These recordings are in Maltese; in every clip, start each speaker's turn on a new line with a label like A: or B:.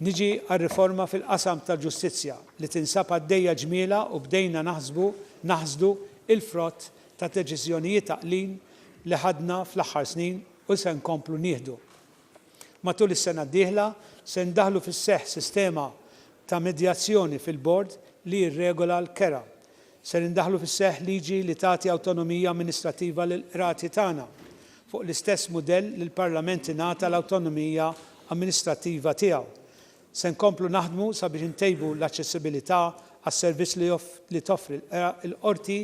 A: Niġi għar-riforma fil-qasam tal-ġustizzja li tinsab għaddejja ġmiela u bdejna naħsdu il-frott ta' deċiżjonijiet taqlin li ħadna fl-aħħar snin u se nkomplu nieħdu. Matul is-sena d-dieħla se ndaħlu fis-seħħ sistema ta' medjazzjoni fil-bord li jirregola l-kera. Se nindaħlu fis-seħħ liġi li tagħti awtonomija amministrattiva lill-qrati tagħna fuq l-istess mudell li l-Parlament ingħata l-awtonomija amministrattiva tiegħu. Se nkomplu naħdmu sabiex intejbu l-aċċessibilità għas-servizz li toffri l-qorti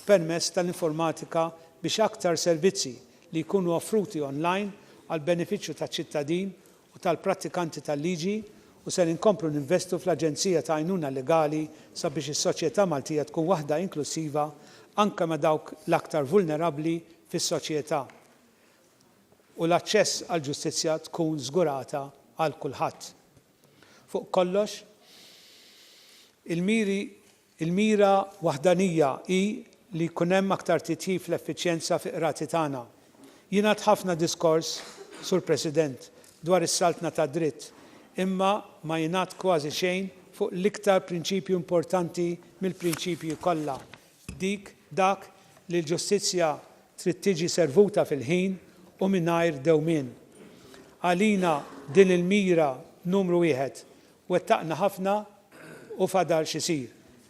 A: permezz tal-informatika biex aktar servizzi li jkunu offruti online għal benefiċċju taċ-ċittadin u tal-prattikanti tal-liġi u se nkomplu ninvestu fl-Aġenzija ta' Għajnuna Legali sabiex is-soċjetà Maltija tkun waħda inklusiva anke ma' dawk l-aktar vulnerabbli fis-soċjetà u l-aċċess għall-ġustizzja tkun żgurata għal kulħadd. Fuq kollox, il-mira waħdanija hi li jkun hemm aktar titjib fl-effiċjenza fi qrati tagħna. Jingħad ħafna diskors, Sur President, dwar is-saltna ta' dritt, imma ma jingħad kważi xejn fuq l-iktar prinċipju importanti mill-prinċipji kollha. Dak li l-ġustizzja trid tiġi servuta fil-ħin u mingħajr dewmien. Għalina din il-mira numru 1 wettaqna ħafna u fadal xisir.